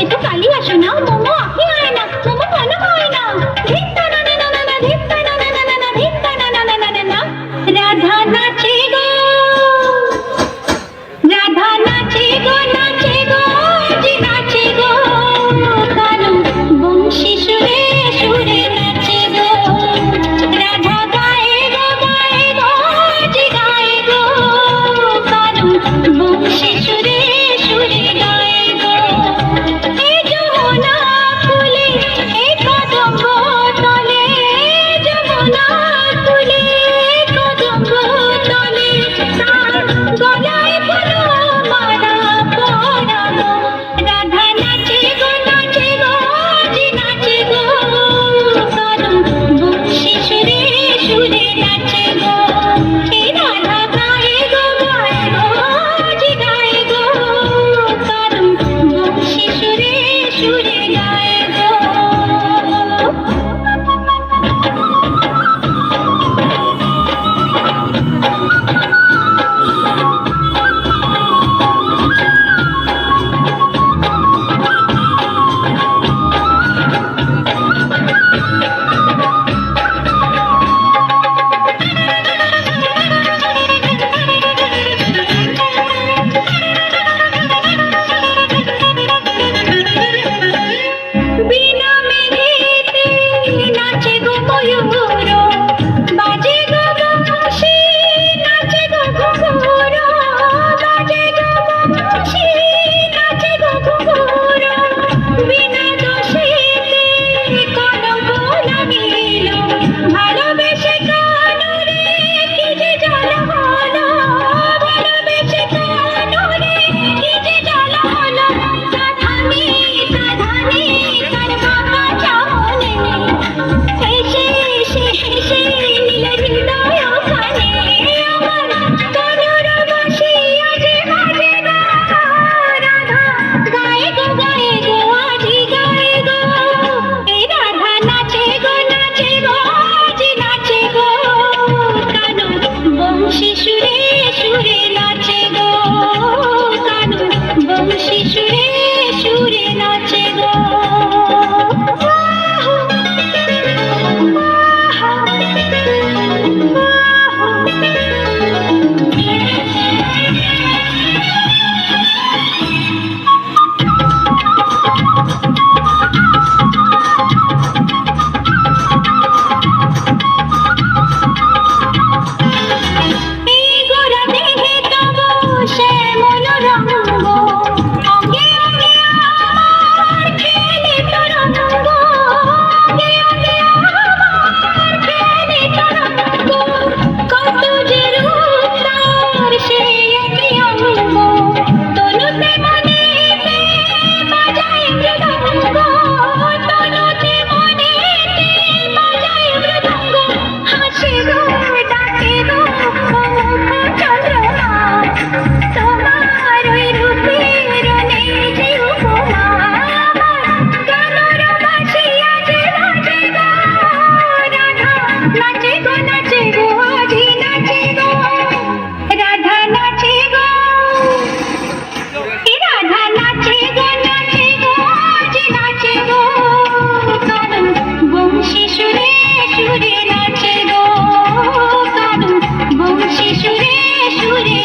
এ তো কালি আসো না, মোমো আপনি আয় না, মোমো কেন হয় না? ধিক্কা না না না না না, ধিক্কা না না না না না, ধিক্কা না না না না না না। রাধা নাচে গো, রাধা নাচে গো, নাচে গো, জি নাচে গো, কানু বংশী সুরে সুরে নাচে গো। রাধা গায়ে গো, গায়ে গো, জি গায়ে গো, কানু বংশী সুরে সুরে গায়ে গো। এই যমুনা কুলে, এই কদম্ব তলে, যমুনা কুলে, কদম্ব তলে, তার গলায় ফুলো মালা পরানো। রাধা নাচে গো, নাচে গো, জি নাচে গো, কানু বংশী সুরে সুরে নাচে গো। এই রাধা গায়ে গো, গায়ে গো, জি গায়ে গো, কানু বংশী সুরে সুরে গায়ে গো। বিনা মেঘেতে নাচে গো ময়ূর, বাজে গো বংশী, নাচে গো ঘুঘুর, বাজে গো বংশী, নাচে গো ঘুঘুর। বিনা দোষেতে কলঙ্ক লাগিল, ভালোবেসে কানুরে কি যে জ্বালা হলো, ভালোবেসে কানুরে কি যে জ্বালা হলো। সাধানি সাধানি তার বাবা চাহলে, হেসে হেসে হেসে নিল হৃদয় খানে। আমার তনুর বাঁশি আজে বাজে গো, রাধা গায়ে গো, গায়ে গো, আজি গায়ে গো। এই রাধা নাচে গো, নাচে গো, আজি নাচে গো, কানু বংশী সুরে সুরে নাচে গো, কানু বংশী সুরে সুরে নাচে গো। এই গোরা দেহে তব শ্যামল রঙ্গ, অঙ্গে অঙ্গে আমার খেলে তরঙ্গ, অঙ্গে অঙ্গে আমার খেলে তরঙ্গ। কত যে রূপ তার সে একই অঙ্গ, তনুতে মনেতে বাজায় মৃদঙ্গ, তনুতে মনেতে বাজায় মৃদঙ্গ। হাসে গো, ডাকে গো, মুখ চন্দ্রমা, তোমার ওই রূপের নেই যে উপমা। আমার কানুর বাঁশি আজে বাজে গো, রাধা নাচে গো, নাচে গো, আজি নাচে গো, রাধা নাচে গো। এই রাধা নাচে গো, নাচে গো, আজি নাচে গো, কানু বংশী সুরে সুরে নাচে গো, কানু বংশী সুরে সুরে